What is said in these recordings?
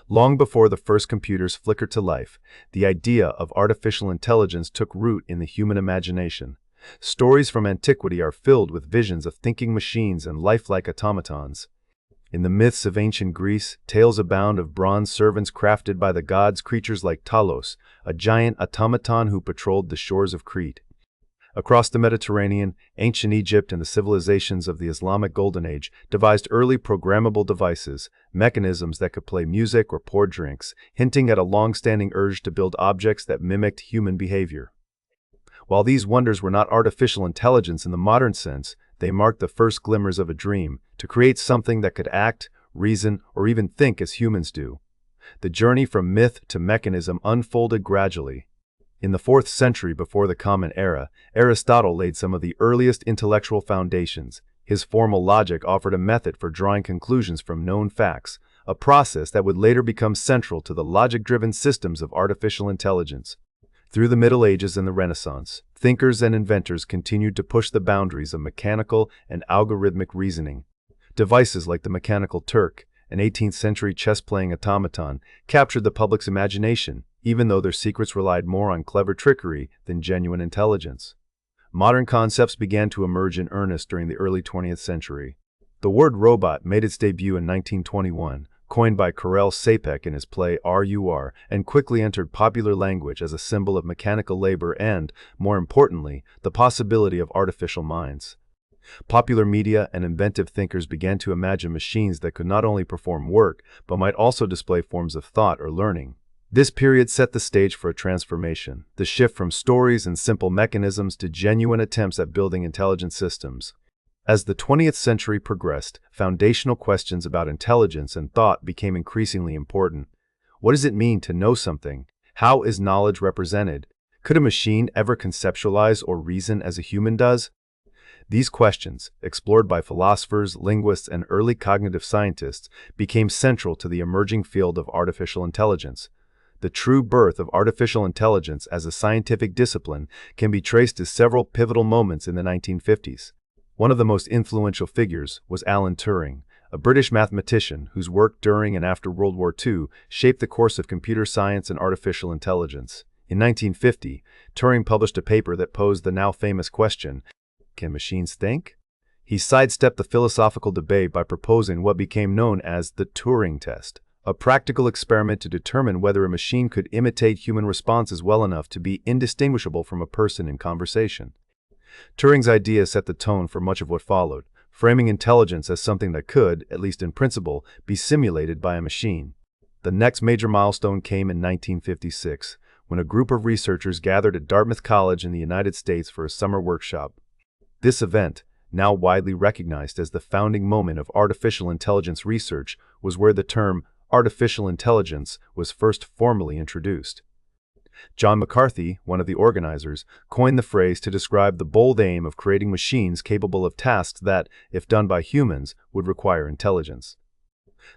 Long before the first computers flickered to life, the idea of artificial intelligence took root in the human imagination. Stories from antiquity are filled with visions of thinking machines and lifelike automatons. In the myths of ancient Greece, tales abound of bronze servants crafted by the gods, creatures like Talos, a giant automaton who patrolled the shores of Crete. Across the Mediterranean, ancient Egypt and the civilizations of the Islamic Golden Age devised early programmable devices, mechanisms that could play music or pour drinks, hinting at a long-standing urge to build objects that mimicked human behavior. While these wonders were not artificial intelligence in the modern sense, they marked the first glimmers of a dream, to create something that could act, reason, or even think as humans do. The journey from myth to mechanism unfolded gradually. In the 4th century before the Common Era, Aristotle laid some of the earliest intellectual foundations. His formal logic offered a method for drawing conclusions from known facts, a process that would later become central to the logic-driven systems of artificial intelligence. Through the Middle Ages and the Renaissance, thinkers and inventors continued to push the boundaries of mechanical and algorithmic reasoning. Devices like the Mechanical Turk, an 18th-century chess-playing automaton, captured the public's imagination, even though their secrets relied more on clever trickery than genuine intelligence. Modern concepts began to emerge in earnest during the early 20th century. The word robot made its debut in 1921, coined by Karel Čapek in his play RUR, and quickly entered popular language as a symbol of mechanical labor and, more importantly, the possibility of artificial minds. Popular media and inventive thinkers began to imagine machines that could not only perform work, but might also display forms of thought or learning. This period set the stage for a transformation, the shift from stories and simple mechanisms to genuine attempts at building intelligent systems. As the 20th century progressed, foundational questions about intelligence and thought became increasingly important. What does it mean to know something? How is knowledge represented? Could a machine ever conceptualize or reason as a human does? These questions, explored by philosophers, linguists, and early cognitive scientists, became central to the emerging field of artificial intelligence. The true birth of artificial intelligence as a scientific discipline can be traced to several pivotal moments in the 1950s. One of the most influential figures was Alan Turing, a British mathematician whose work during and after World War II shaped the course of computer science and artificial intelligence. In 1950, Turing published a paper that posed the now famous question, can machines think? He sidestepped the philosophical debate by proposing what became known as the Turing test, a practical experiment to determine whether a machine could imitate human responses well enough to be indistinguishable from a person in conversation. Turing's idea set the tone for much of what followed, framing intelligence as something that could, at least in principle, be simulated by a machine. The next major milestone came in 1956, when a group of researchers gathered at Dartmouth College in the United States for a summer workshop. This event, now widely recognized as the founding moment of artificial intelligence research, was where the term artificial intelligence was first formally introduced. John McCarthy, one of the organizers, coined the phrase to describe the bold aim of creating machines capable of tasks that, if done by humans, would require intelligence.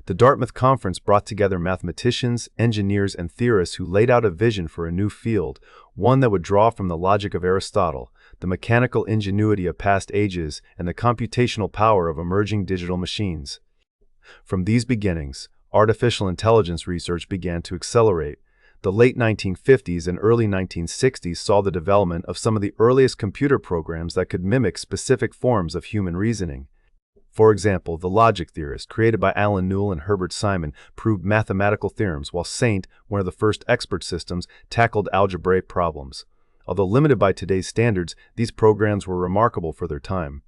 The Dartmouth Conference brought together mathematicians, engineers, and theorists who laid out a vision for a new field, one that would draw from the logic of Aristotle, the mechanical ingenuity of past ages, and the computational power of emerging digital machines. From these beginnings, artificial intelligence research began to accelerate. The late 1950s and early 1960s saw the development of some of the earliest computer programs that could mimic specific forms of human reasoning. For example, the logic theorist, created by Alan Newell and Herbert Simon, proved mathematical theorems, while Saint, one of the first expert systems, tackled algebraic problems. Although limited by today's standards, these programs were remarkable for their time.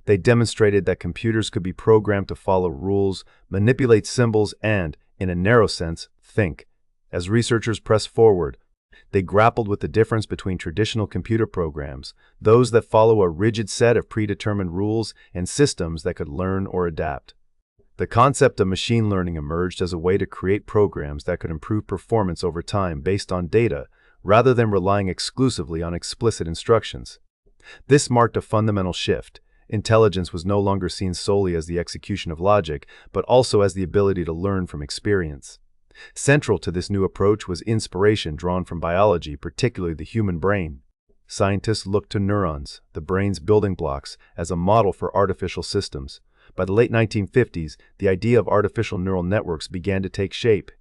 They demonstrated that computers could be programmed to follow rules, manipulate symbols, and, in a narrow sense, think. As researchers pressed forward, they grappled with the difference between traditional computer programs, those that follow a rigid set of predetermined rules, and systems that could learn or adapt. The concept of machine learning emerged as a way to create programs that could improve performance over time based on data, rather than relying exclusively on explicit instructions. This marked a fundamental shift. Intelligence was no longer seen solely as the execution of logic, but also as the ability to learn from experience. Central to this new approach was inspiration drawn from biology, particularly the human brain. Scientists looked to neurons, the brain's building blocks, as a model for artificial systems. By the late 1950s, the idea of artificial neural networks began to take shape.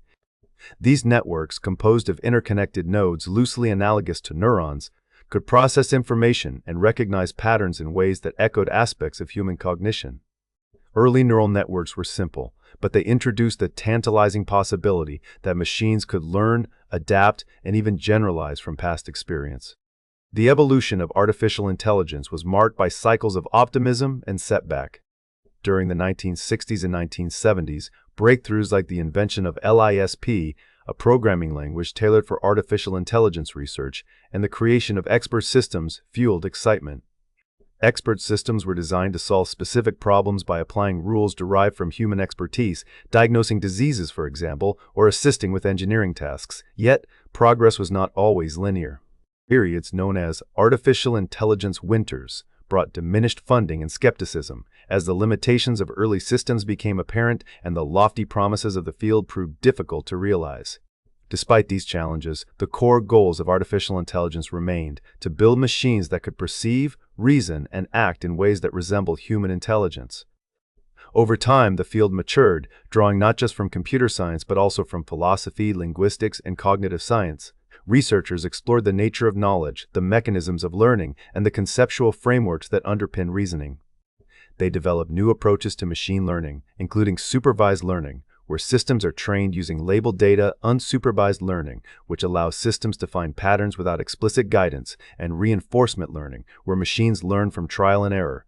These networks, composed of interconnected nodes loosely analogous to neurons, could process information and recognize patterns in ways that echoed aspects of human cognition. Early neural networks were simple, but they introduced the tantalizing possibility that machines could learn, adapt, and even generalize from past experience. The evolution of artificial intelligence was marked by cycles of optimism and setback. During the 1960s and 1970s, breakthroughs like the invention of LISP, a programming language tailored for artificial intelligence research, and the creation of expert systems fueled excitement. Expert systems were designed to solve specific problems by applying rules derived from human expertise, diagnosing diseases, for example, or assisting with engineering tasks. Yet, progress was not always linear. Periods known as artificial intelligence winters brought diminished funding and skepticism, as the limitations of early systems became apparent and the lofty promises of the field proved difficult to realize. Despite these challenges, the core goals of artificial intelligence remained to build machines that could perceive, reason, and act in ways that resemble human intelligence. Over time, the field matured, drawing not just from computer science but also from philosophy, linguistics, and cognitive science. Researchers explored the nature of knowledge, the mechanisms of learning, and the conceptual frameworks that underpin reasoning. They developed new approaches to machine learning, including supervised learning, where systems are trained using labeled data, unsupervised learning, which allows systems to find patterns without explicit guidance, and reinforcement learning, where machines learn from trial and error,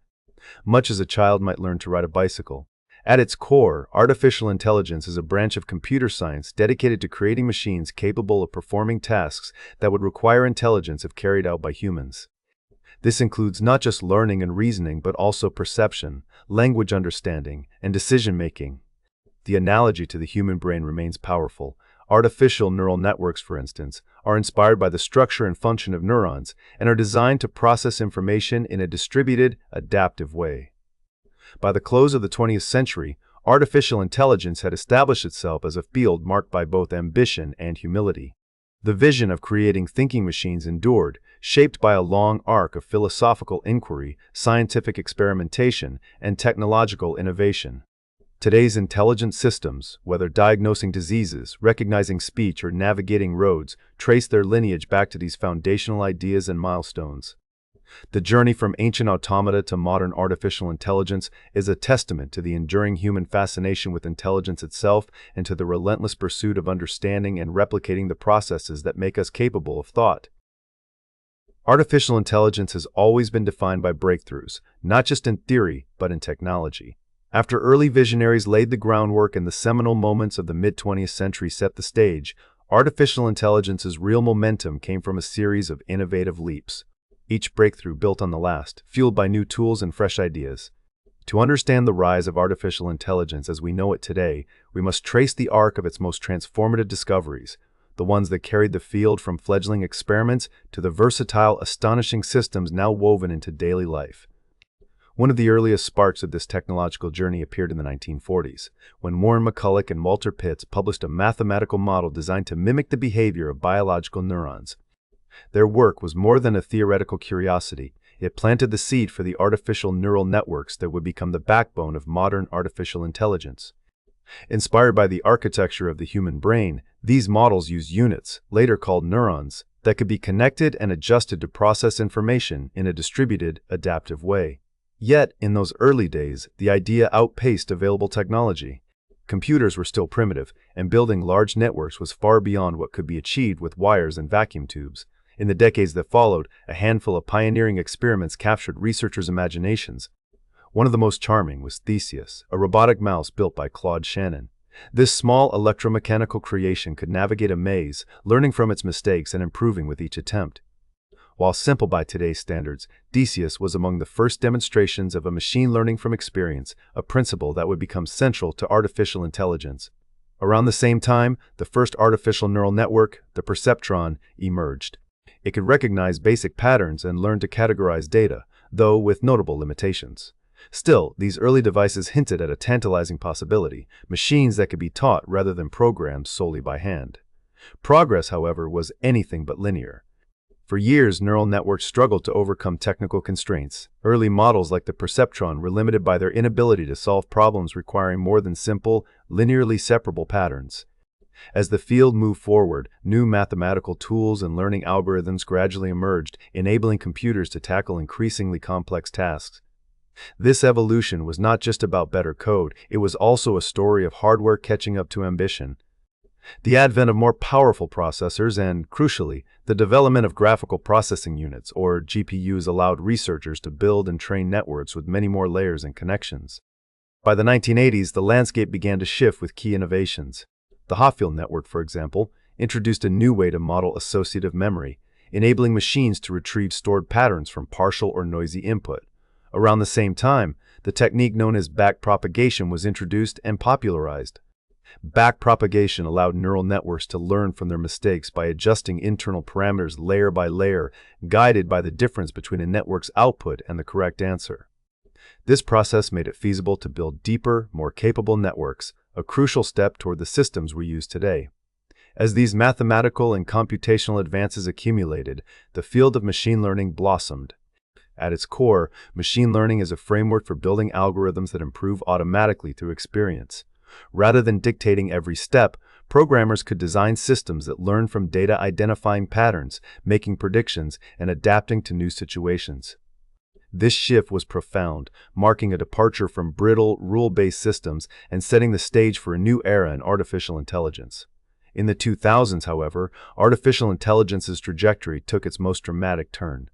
much as a child might learn to ride a bicycle. At its core, artificial intelligence is a branch of computer science dedicated to creating machines capable of performing tasks that would require intelligence if carried out by humans. This includes not just learning and reasoning, but also perception, language understanding, and decision-making. The analogy to the human brain remains powerful. Artificial neural networks, for instance, are inspired by the structure and function of neurons and are designed to process information in a distributed, adaptive way. By the close of the 20th century, artificial intelligence had established itself as a field marked by both ambition and humility. The vision of creating thinking machines endured, shaped by a long arc of philosophical inquiry, scientific experimentation, and technological innovation. Today's intelligent systems, whether diagnosing diseases, recognizing speech, or navigating roads, trace their lineage back to these foundational ideas and milestones. The journey from ancient automata to modern artificial intelligence is a testament to the enduring human fascination with intelligence itself and to the relentless pursuit of understanding and replicating the processes that make us capable of thought. Artificial intelligence has always been defined by breakthroughs, not just in theory, but in technology. After early visionaries laid the groundwork and the seminal moments of the mid-20th century set the stage, artificial intelligence's real momentum came from a series of innovative leaps. Each breakthrough built on the last, fueled by new tools and fresh ideas. To understand the rise of artificial intelligence as we know it today, we must trace the arc of its most transformative discoveries, the ones that carried the field from fledgling experiments to the versatile, astonishing systems now woven into daily life. One of the earliest sparks of this technological journey appeared in the 1940s, when Warren McCulloch and Walter Pitts published a mathematical model designed to mimic the behavior of biological neurons. Their work was more than a theoretical curiosity. It planted the seed for the artificial neural networks that would become the backbone of modern artificial intelligence. Inspired by the architecture of the human brain, these models used units, later called neurons, that could be connected and adjusted to process information in a distributed, adaptive way. Yet, in those early days, the idea outpaced available technology. Computers were still primitive, and building large networks was far beyond what could be achieved with wires and vacuum tubes. In the decades that followed, a handful of pioneering experiments captured researchers' imaginations. One of the most charming was Theseus, a robotic mouse built by Claude Shannon. This small electromechanical creation could navigate a maze, learning from its mistakes and improving with each attempt. While simple by today's standards, Theseus was among the first demonstrations of a machine learning from experience, a principle that would become central to artificial intelligence. Around the same time, the first artificial neural network, the perceptron, emerged. It could recognize basic patterns and learn to categorize data, though with notable limitations. Still, these early devices hinted at a tantalizing possibility, machines that could be taught rather than programmed solely by hand. Progress, however, was anything but linear. For years, neural networks struggled to overcome technical constraints. Early models like the perceptron were limited by their inability to solve problems requiring more than simple, linearly separable patterns. As the field moved forward, new mathematical tools and learning algorithms gradually emerged, enabling computers to tackle increasingly complex tasks. This evolution was not just about better code, it was also a story of hardware catching up to ambition. The advent of more powerful processors and, crucially, the development of graphical processing units, or GPUs, allowed researchers to build and train networks with many more layers and connections. By the 1980s, the landscape began to shift with key innovations. The Hopfield network, for example, introduced a new way to model associative memory, enabling machines to retrieve stored patterns from partial or noisy input. Around the same time, the technique known as backpropagation was introduced and popularized. Backpropagation allowed neural networks to learn from their mistakes by adjusting internal parameters layer by layer, guided by the difference between a network's output and the correct answer. This process made it feasible to build deeper, more capable networks, a crucial step toward the systems we use today. As these mathematical and computational advances accumulated, the field of machine learning blossomed. At its core, machine learning is a framework for building algorithms that improve automatically through experience. Rather than dictating every step, programmers could design systems that learn from data, identifying patterns, making predictions, and adapting to new situations. This shift was profound, marking a departure from brittle, rule-based systems and setting the stage for a new era in artificial intelligence. In the 2000s, however, artificial intelligence's trajectory took its most dramatic turn.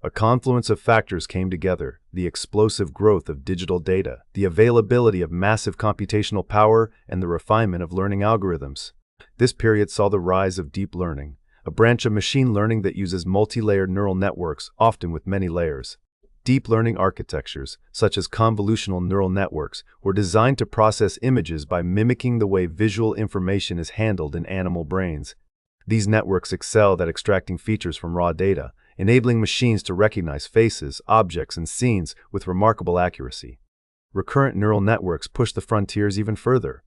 A confluence of factors came together: the explosive growth of digital data, the availability of massive computational power, and the refinement of learning algorithms. This period saw the rise of deep learning, a branch of machine learning that uses multi-layered neural networks, often with many layers. Deep learning architectures, such as convolutional neural networks, were designed to process images by mimicking the way visual information is handled in animal brains. These networks excelled at extracting features from raw data, enabling machines to recognize faces, objects, and scenes with remarkable accuracy. Recurrent neural networks pushed the frontiers even further.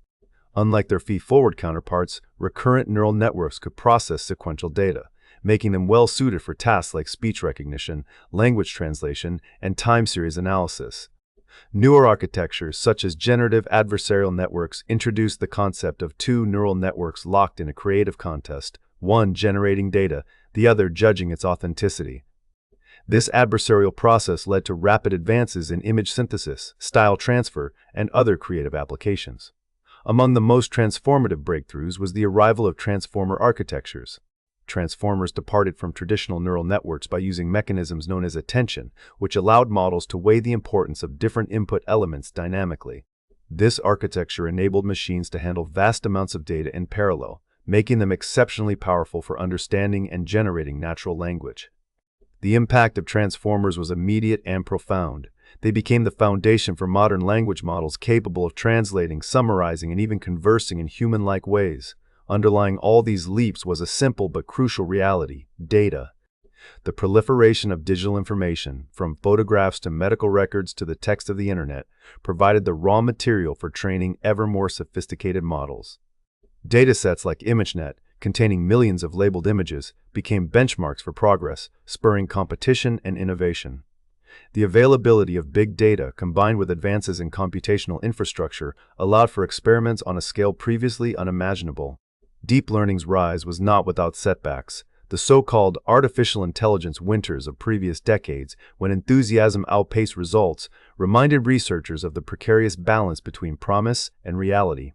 Unlike their feed-forward counterparts, recurrent neural networks could process sequential data, making them well-suited for tasks like speech recognition, language translation, and time series analysis. Newer architectures, such as generative adversarial networks, introduced the concept of two neural networks locked in a creative contest, one generating data, the other judging its authenticity. This adversarial process led to rapid advances in image synthesis, style transfer, and other creative applications. Among the most transformative breakthroughs was the arrival of transformer architectures. Transformers departed from traditional neural networks by using mechanisms known as attention, which allowed models to weigh the importance of different input elements dynamically. This architecture enabled machines to handle vast amounts of data in parallel, making them exceptionally powerful for understanding and generating natural language. The impact of transformers was immediate and profound. They became the foundation for modern language models capable of translating, summarizing, and even conversing in human-like ways. Underlying all these leaps was a simple but crucial reality: data. The proliferation of digital information, from photographs to medical records to the text of the internet, provided the raw material for training ever more sophisticated models. Datasets like ImageNet, containing millions of labeled images, became benchmarks for progress, spurring competition and innovation. The availability of big data, combined with advances in computational infrastructure, allowed for experiments on a scale previously unimaginable. Deep learning's rise was not without setbacks. The so-called artificial intelligence winters of previous decades, when enthusiasm outpaced results, reminded researchers of the precarious balance between promise and reality.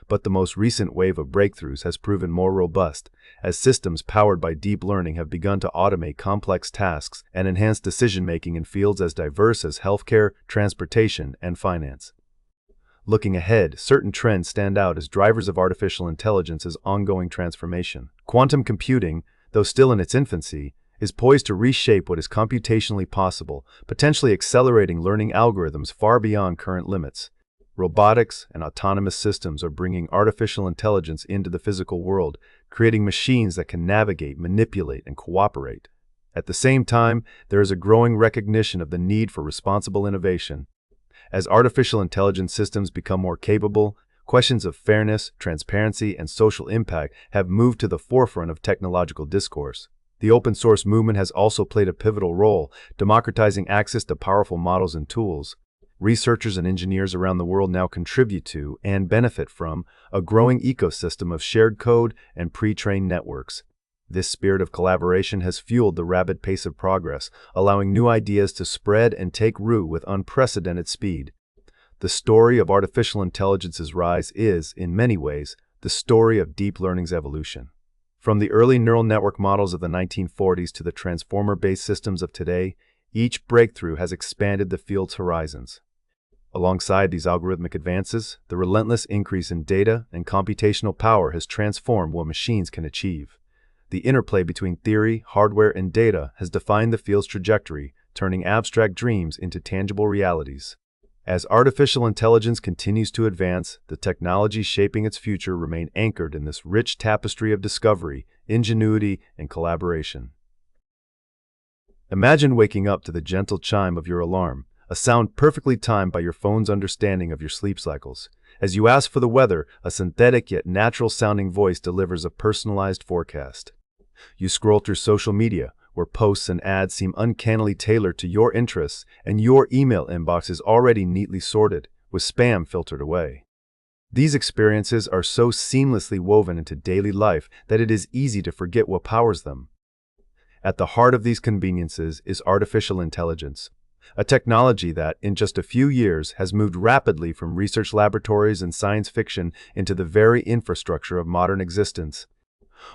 But the most recent wave of breakthroughs has proven more robust, as systems powered by deep learning have begun to automate complex tasks and enhance decision-making in fields as diverse as healthcare, transportation, and finance. Looking ahead, certain trends stand out as drivers of artificial intelligence's ongoing transformation. Quantum computing, though still in its infancy, is poised to reshape what is computationally possible, potentially accelerating learning algorithms far beyond current limits. Robotics and autonomous systems are bringing artificial intelligence into the physical world, creating machines that can navigate, manipulate, and cooperate. At the same time, there is a growing recognition of the need for responsible innovation. As artificial intelligence systems become more capable, questions of fairness, transparency, and social impact have moved to the forefront of technological discourse. The open source movement has also played a pivotal role, democratizing access to powerful models and tools. Researchers and engineers around the world now contribute to and benefit from a growing ecosystem of shared code and pre-trained networks. This spirit of collaboration has fueled the rapid pace of progress, allowing new ideas to spread and take root with unprecedented speed. The story of artificial intelligence's rise is, in many ways, the story of deep learning's evolution. From the early neural network models of the 1940s to the transformer-based systems of today, each breakthrough has expanded the field's horizons. Alongside these algorithmic advances, the relentless increase in data and computational power has transformed what machines can achieve. The interplay between theory, hardware, and data has defined the field's trajectory, turning abstract dreams into tangible realities. As artificial intelligence continues to advance, the technologies shaping its future remain anchored in this rich tapestry of discovery, ingenuity, and collaboration. Imagine waking up to the gentle chime of your alarm, a sound perfectly timed by your phone's understanding of your sleep cycles. As you ask for the weather, a synthetic yet natural-sounding voice delivers a personalized forecast. You scroll through social media, where posts and ads seem uncannily tailored to your interests, and your email inbox is already neatly sorted, with spam filtered away. These experiences are so seamlessly woven into daily life that it is easy to forget what powers them. At the heart of these conveniences is artificial intelligence, a technology that, in just a few years, has moved rapidly from research laboratories and science fiction into the very infrastructure of modern existence.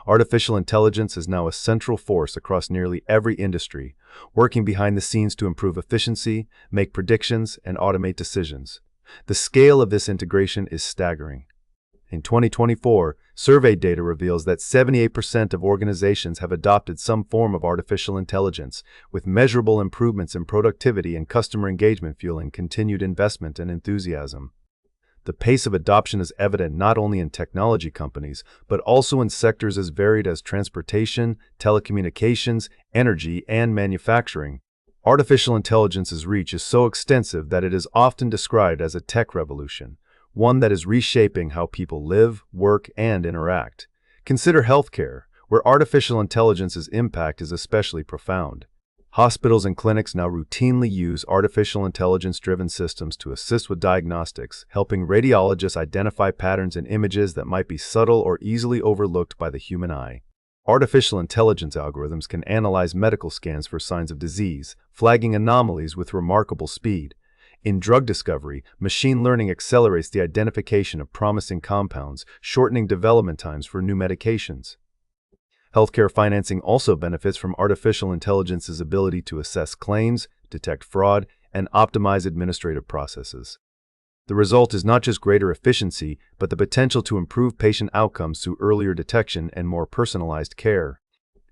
Artificial intelligence is now a central force across nearly every industry, working behind the scenes to improve efficiency, make predictions, and automate decisions. The scale of this integration is staggering. In 2024, survey data reveals that 78% of organizations have adopted some form of artificial intelligence, with measurable improvements in productivity and customer engagement fueling continued investment and enthusiasm. The pace of adoption is evident not only in technology companies, but also in sectors as varied as transportation, telecommunications, energy, and manufacturing. Artificial intelligence's reach is so extensive that it is often described as a tech revolution, one that is reshaping how people live, work, and interact. Consider healthcare, where artificial intelligence's impact is especially profound. Hospitals and clinics now routinely use artificial intelligence-driven systems to assist with diagnostics, helping radiologists identify patterns in images that might be subtle or easily overlooked by the human eye. Artificial intelligence algorithms can analyze medical scans for signs of disease, flagging anomalies with remarkable speed. In drug discovery, machine learning accelerates the identification of promising compounds, shortening development times for new medications. Healthcare financing also benefits from artificial intelligence's ability to assess claims, detect fraud, and optimize administrative processes. The result is not just greater efficiency, but the potential to improve patient outcomes through earlier detection and more personalized care.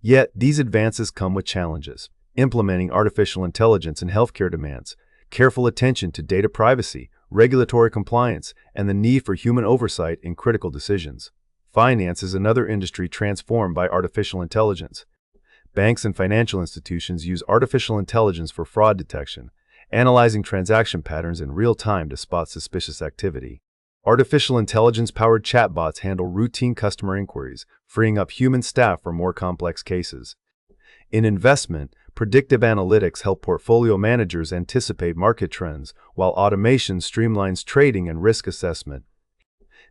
Yet, these advances come with challenges. Implementing artificial intelligence in healthcare demands careful attention to data privacy, regulatory compliance, and the need for human oversight in critical decisions. Finance is another industry transformed by artificial intelligence. Banks and financial institutions use artificial intelligence for fraud detection, analyzing transaction patterns in real time to spot suspicious activity. Artificial intelligence-powered chatbots handle routine customer inquiries, freeing up human staff for more complex cases. In investment, predictive analytics help portfolio managers anticipate market trends, while automation streamlines trading and risk assessment.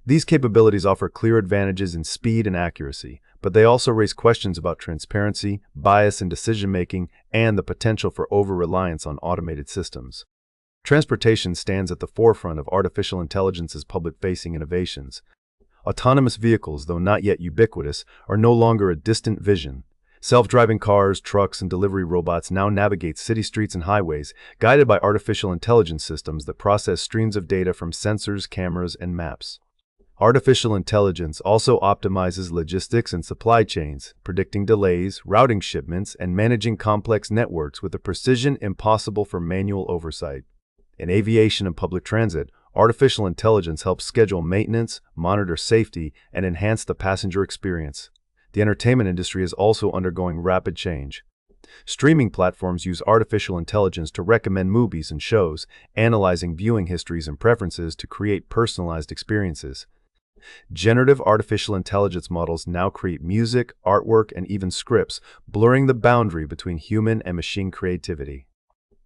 These capabilities offer clear advantages in speed and accuracy, but they also raise questions about transparency, bias in decision-making, and the potential for over-reliance on automated systems. Transportation stands at the forefront of artificial intelligence's public-facing innovations. Autonomous vehicles, though not yet ubiquitous, are no longer a distant vision. Self-driving cars, trucks, and delivery robots now navigate city streets and highways, guided by artificial intelligence systems that process streams of data from sensors, cameras, and maps. Artificial intelligence also optimizes logistics and supply chains, predicting delays, routing shipments, and managing complex networks with a precision impossible for manual oversight. In aviation and public transit, artificial intelligence helps schedule maintenance, monitor safety, and enhance the passenger experience. The entertainment industry is also undergoing rapid change. Streaming platforms use artificial intelligence to recommend movies and shows, analyzing viewing histories and preferences to create personalized experiences. Generative artificial intelligence models now create music, artwork, and even scripts, blurring the boundary between human and machine creativity.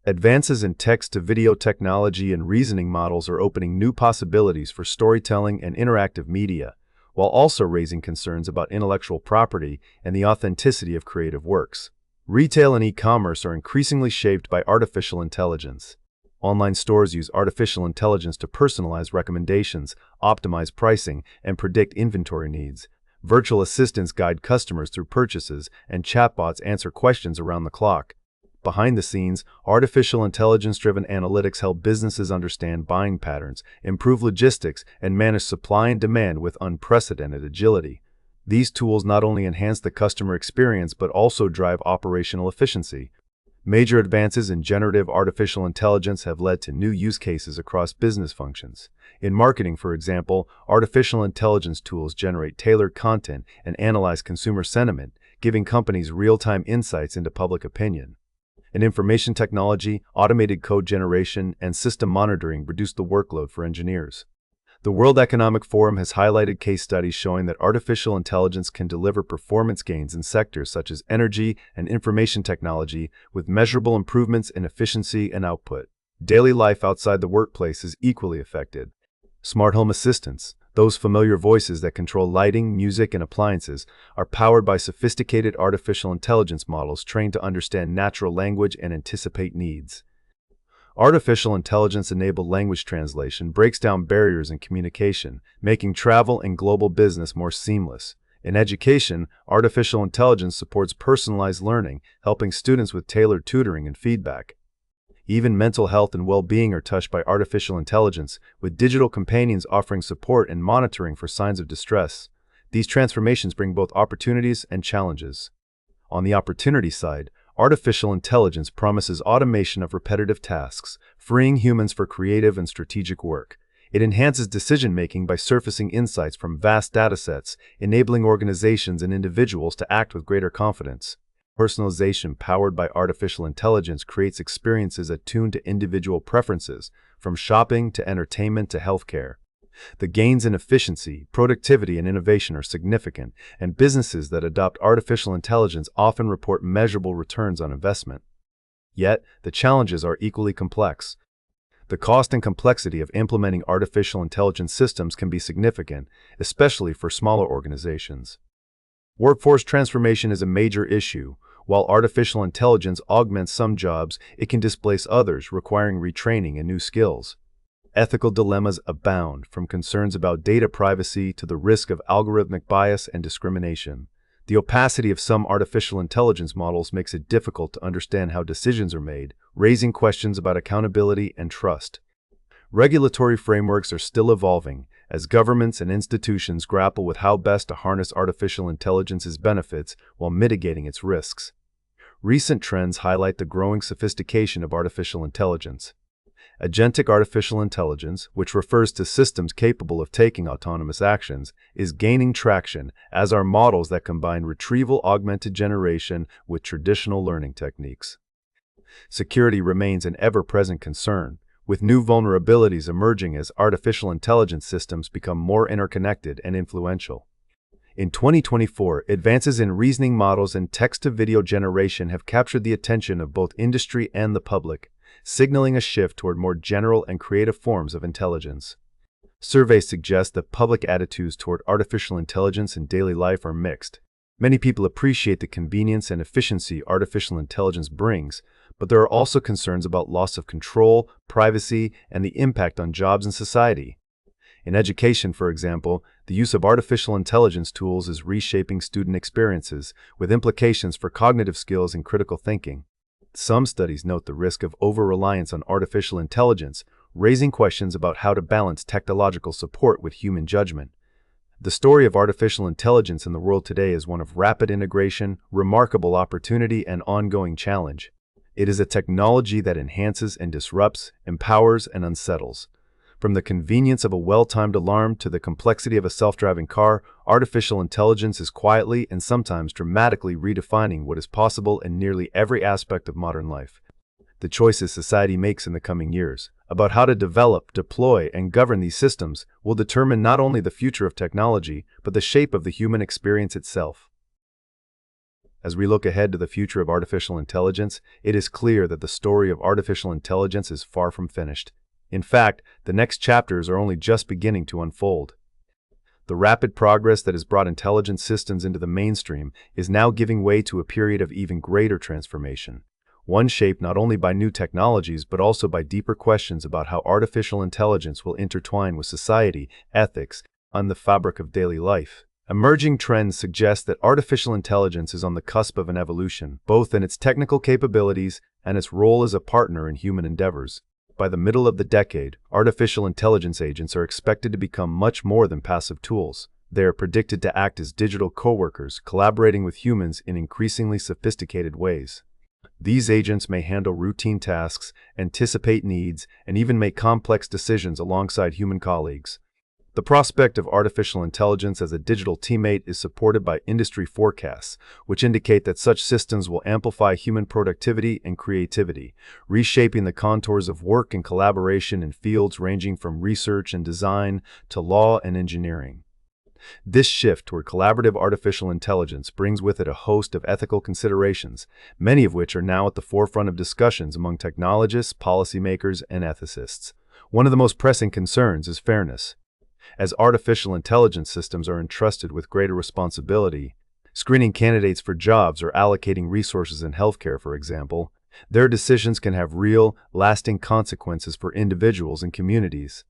Advances in text-to-video technology and reasoning models are opening new possibilities for storytelling and interactive media, while also raising concerns about intellectual property and the authenticity of creative works. Retail and e-commerce are increasingly shaped by artificial intelligence. Online stores use artificial intelligence to personalize recommendations, optimize pricing, and predict inventory needs. Virtual assistants guide customers through purchases, and chatbots answer questions around the clock. Behind the scenes, artificial intelligence-driven analytics help businesses understand buying patterns, improve logistics, and manage supply and demand with unprecedented agility. These tools not only enhance the customer experience but also drive operational efficiency. Major advances in generative artificial intelligence have led to new use cases across business functions. In marketing, for example, artificial intelligence tools generate tailored content and analyze consumer sentiment, giving companies real-time insights into public opinion. In information technology, automated code generation and system monitoring reduce the workload for engineers. The World Economic Forum has highlighted case studies showing that artificial intelligence can deliver performance gains in sectors such as energy and information technology, with measurable improvements in efficiency and output. Daily life outside the workplace is equally affected. Smart home assistants, those familiar voices that control lighting, music, and appliances, are powered by sophisticated artificial intelligence models trained to understand natural language and anticipate needs. Artificial intelligence-enabled language translation breaks down barriers in communication, making travel and global business more seamless. In education, artificial intelligence supports personalized learning, helping students with tailored tutoring and feedback. Even mental health and well-being are touched by artificial intelligence, with digital companions offering support and monitoring for signs of distress. These transformations bring both opportunities and challenges. On the opportunity side, artificial intelligence promises automation of repetitive tasks, freeing humans for creative and strategic work. It enhances decision-making by surfacing insights from vast datasets, enabling organizations and individuals to act with greater confidence. Personalization powered by artificial intelligence creates experiences attuned to individual preferences, from shopping to entertainment to healthcare. The gains in efficiency, productivity, and innovation are significant, and businesses that adopt artificial intelligence often report measurable returns on investment. Yet, the challenges are equally complex. The cost and complexity of implementing artificial intelligence systems can be significant, especially for smaller organizations. Workforce transformation is a major issue. While artificial intelligence augments some jobs, it can displace others, requiring retraining and new skills. Ethical dilemmas abound, from concerns about data privacy to the risk of algorithmic bias and discrimination. The opacity of some artificial intelligence models makes it difficult to understand how decisions are made, raising questions about accountability and trust. Regulatory frameworks are still evolving, as governments and institutions grapple with how best to harness artificial intelligence's benefits while mitigating its risks. Recent trends highlight the growing sophistication of artificial intelligence. Agentic artificial intelligence, which refers to systems capable of taking autonomous actions, is gaining traction, as are models that combine retrieval-augmented generation with traditional learning techniques. Security remains an ever-present concern, with new vulnerabilities emerging as artificial intelligence systems become more interconnected and influential. In 2024, advances in reasoning models and text-to-video generation have captured the attention of both industry and the public, signaling a shift toward more general and creative forms of intelligence. Surveys suggest that public attitudes toward artificial intelligence in daily life are mixed. Many people appreciate the convenience and efficiency artificial intelligence brings, but there are also concerns about loss of control, privacy, and the impact on jobs and society. In education, for example, the use of artificial intelligence tools is reshaping student experiences, with implications for cognitive skills and critical thinking. Some studies note the risk of over-reliance on artificial intelligence, raising questions about how to balance technological support with human judgment. The story of artificial intelligence in the world today is one of rapid integration, remarkable opportunity, and ongoing challenge. It is a technology that enhances and disrupts, empowers and unsettles. From the convenience of a well-timed alarm to the complexity of a self-driving car, artificial intelligence is quietly and sometimes dramatically redefining what is possible in nearly every aspect of modern life. The choices society makes in the coming years, about how to develop, deploy, and govern these systems will determine not only the future of technology, but the shape of the human experience itself. As we look ahead to the future of artificial intelligence, it is clear that the story of artificial intelligence is far from finished. In fact, the next chapters are only just beginning to unfold. The rapid progress that has brought intelligent systems into the mainstream is now giving way to a period of even greater transformation, one shaped not only by new technologies but also by deeper questions about how artificial intelligence will intertwine with society, ethics, and the fabric of daily life. Emerging trends suggest that artificial intelligence is on the cusp of an evolution, both in its technical capabilities and its role as a partner in human endeavors. By the middle of the decade, artificial intelligence agents are expected to become much more than passive tools. They are predicted to act as digital coworkers, collaborating with humans in increasingly sophisticated ways. These agents may handle routine tasks, anticipate needs, and even make complex decisions alongside human colleagues. The prospect of artificial intelligence as a digital teammate is supported by industry forecasts, which indicate that such systems will amplify human productivity and creativity, reshaping the contours of work and collaboration in fields ranging from research and design to law and engineering. This shift toward collaborative artificial intelligence brings with it a host of ethical considerations, many of which are now at the forefront of discussions among technologists, policymakers, and ethicists. One of the most pressing concerns is fairness. As artificial intelligence systems are entrusted with greater responsibility, screening candidates for jobs or allocating resources in healthcare, for example, their decisions can have real, lasting consequences for individuals and communities.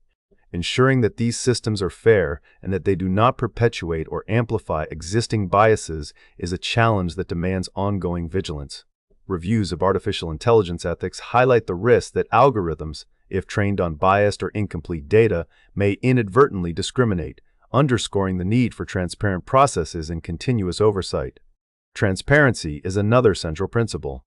Ensuring that these systems are fair and that they do not perpetuate or amplify existing biases is a challenge that demands ongoing vigilance. Reviews of artificial intelligence ethics highlight the risk that algorithms, if trained on biased or incomplete data, may inadvertently discriminate, underscoring the need for transparent processes and continuous oversight. Transparency is another central principle.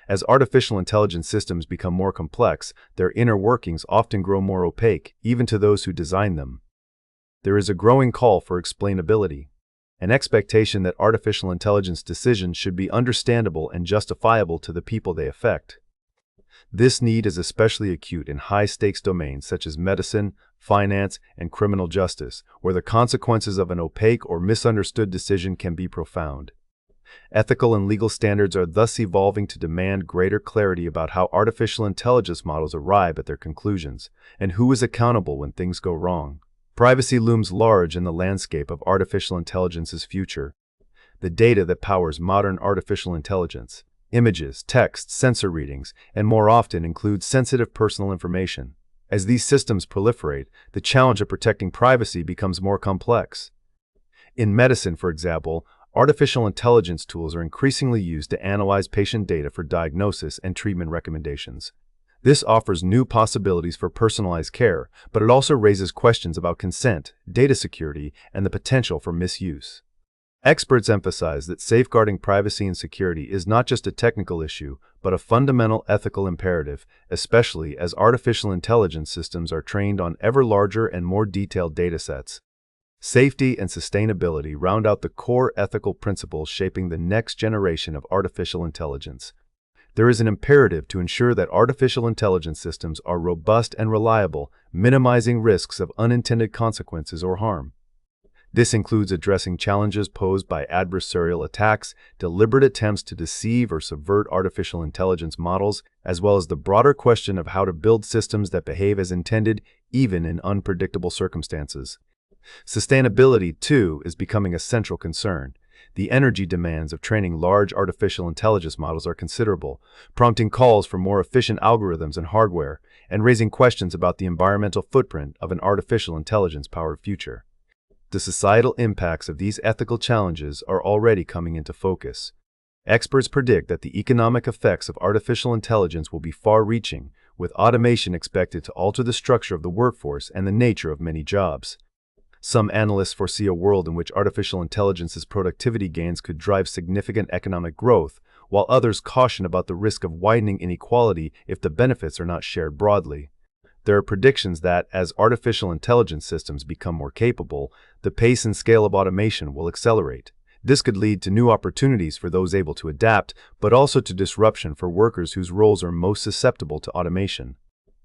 As artificial intelligence systems become more complex, their inner workings often grow more opaque, even to those who design them. There is a growing call for explainability, an expectation that artificial intelligence decisions should be understandable and justifiable to the people they affect. This need is especially acute in high-stakes domains such as medicine, finance, and criminal justice, where the consequences of an opaque or misunderstood decision can be profound. Ethical and legal standards are thus evolving to demand greater clarity about how artificial intelligence models arrive at their conclusions, and who is accountable when things go wrong. Privacy looms large in the landscape of artificial intelligence's future. The data that powers modern artificial intelligence, images, text, sensor readings, and more often includes sensitive personal information. As these systems proliferate, the challenge of protecting privacy becomes more complex. In medicine, for example, artificial intelligence tools are increasingly used to analyze patient data for diagnosis and treatment recommendations. This offers new possibilities for personalized care, but it also raises questions about consent, data security, and the potential for misuse. Experts emphasize that safeguarding privacy and security is not just a technical issue, but a fundamental ethical imperative, especially as artificial intelligence systems are trained on ever larger and more detailed datasets. Safety and sustainability round out the core ethical principles shaping the next generation of artificial intelligence. There is an imperative to ensure that artificial intelligence systems are robust and reliable, minimizing risks of unintended consequences or harm. This includes addressing challenges posed by adversarial attacks, deliberate attempts to deceive or subvert artificial intelligence models, as well as the broader question of how to build systems that behave as intended, even in unpredictable circumstances. Sustainability, too, is becoming a central concern. The energy demands of training large artificial intelligence models are considerable, prompting calls for more efficient algorithms and hardware, and raising questions about the environmental footprint of an artificial intelligence-powered future. The societal impacts of these ethical challenges are already coming into focus. Experts predict that the economic effects of artificial intelligence will be far-reaching, with automation expected to alter the structure of the workforce and the nature of many jobs. Some analysts foresee a world in which artificial intelligence's productivity gains could drive significant economic growth, while others caution about the risk of widening inequality if the benefits are not shared broadly. There are predictions that, as artificial intelligence systems become more capable, the pace and scale of automation will accelerate. This could lead to new opportunities for those able to adapt, but also to disruption for workers whose roles are most susceptible to automation.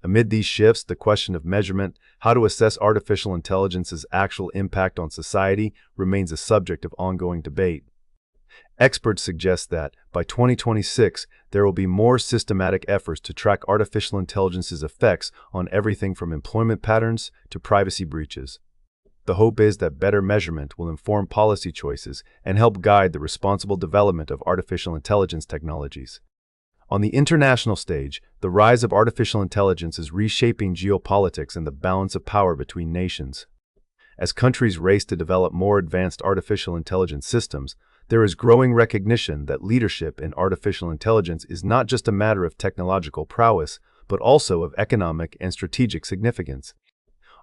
Amid these shifts, the question of measurement, how to assess artificial intelligence's actual impact on society, remains a subject of ongoing debate. Experts suggest that, by 2026, there will be more systematic efforts to track artificial intelligence's effects on everything from employment patterns to privacy breaches. The hope is that better measurement will inform policy choices and help guide the responsible development of artificial intelligence technologies. On the international stage, the rise of artificial intelligence is reshaping geopolitics and the balance of power between nations. As countries race to develop more advanced artificial intelligence systems, there is growing recognition that leadership in artificial intelligence is not just a matter of technological prowess, but also of economic and strategic significance.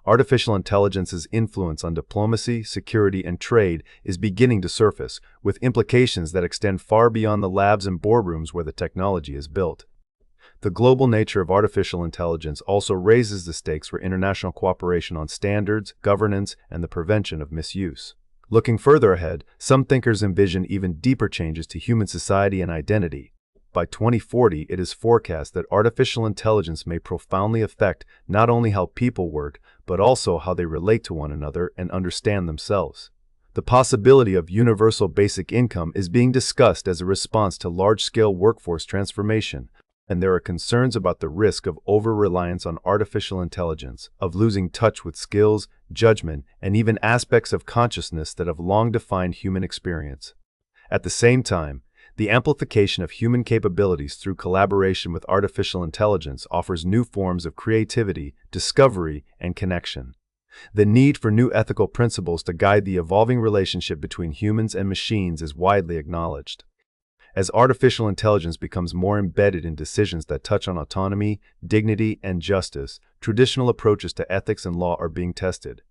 Artificial intelligence's influence on diplomacy, security, and trade is beginning to surface, with implications that extend far beyond the labs and boardrooms where the technology is built. The global nature of artificial intelligence also raises the stakes for international cooperation on standards, governance, and the prevention of misuse. Looking further ahead, some thinkers envision even deeper changes to human society and identity. By 2040, it is forecast that artificial intelligence may profoundly affect not only how people work, but also how they relate to one another and understand themselves. The possibility of universal basic income is being discussed as a response to large-scale workforce transformation, and there are concerns about the risk of over-reliance on artificial intelligence, of losing touch with skills, judgment, and even aspects of consciousness that have long defined human experience. At the same time, the amplification of human capabilities through collaboration with artificial intelligence offers new forms of creativity, discovery, and connection. The need for new ethical principles to guide the evolving relationship between humans and machines is widely acknowledged. As artificial intelligence becomes more embedded in decisions that touch on autonomy, dignity, and justice, traditional approaches to ethics and law are being tested.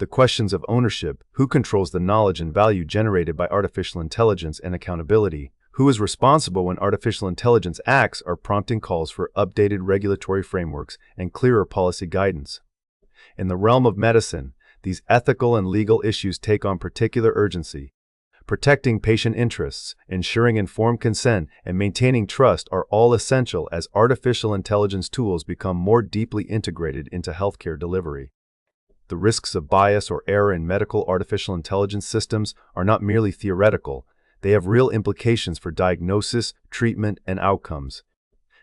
The questions of ownership, who controls the knowledge and value generated by artificial intelligence, and accountability, who is responsible when artificial intelligence acts, are prompting calls for updated regulatory frameworks and clearer policy guidance. In the realm of medicine, these ethical and legal issues take on particular urgency. Protecting patient interests, ensuring informed consent, and maintaining trust are all essential as artificial intelligence tools become more deeply integrated into healthcare delivery. The risks of bias or error in medical artificial intelligence systems are not merely theoretical, they have real implications for diagnosis, treatment, and outcomes.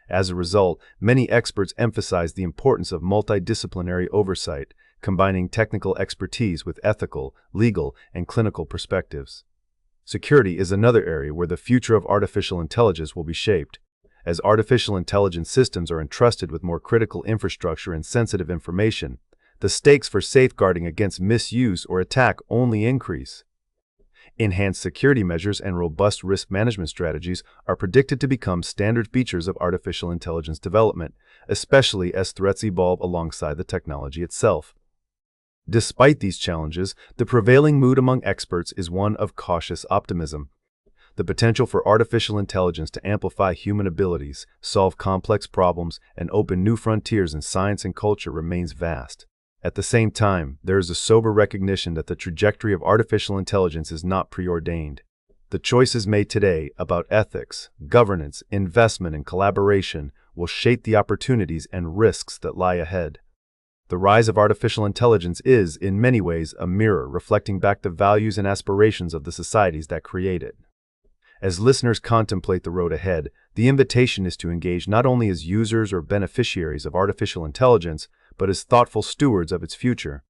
As a result, many experts emphasize the importance of multidisciplinary oversight, combining technical expertise with ethical, legal, and clinical perspectives. Security is another area where the future of artificial intelligence will be shaped. As artificial intelligence systems are entrusted with more critical infrastructure and sensitive information, the stakes for safeguarding against misuse or attack only increase. Enhanced security measures and robust risk management strategies are predicted to become standard features of artificial intelligence development, especially as threats evolve alongside the technology itself. Despite these challenges, the prevailing mood among experts is one of cautious optimism. The potential for artificial intelligence to amplify human abilities, solve complex problems, and open new frontiers in science and culture remains vast. At the same time, there is a sober recognition that the trajectory of artificial intelligence is not preordained. The choices made today about ethics, governance, investment, and collaboration will shape the opportunities and risks that lie ahead. The rise of artificial intelligence is, in many ways, a mirror reflecting back the values and aspirations of the societies that create it. As listeners contemplate the road ahead, the invitation is to engage not only as users or beneficiaries of artificial intelligence, but as thoughtful stewards of its future.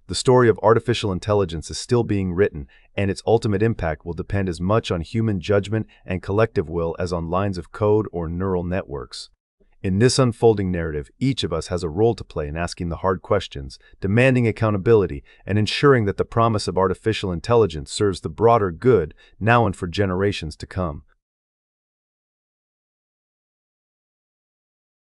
The story of artificial intelligence is still being written, and its ultimate impact will depend as much on human judgment and collective will as on lines of code or neural networks. In this unfolding narrative, each of us has a role to play in asking the hard questions, demanding accountability, and ensuring that the promise of artificial intelligence serves the broader good now and for generations to come.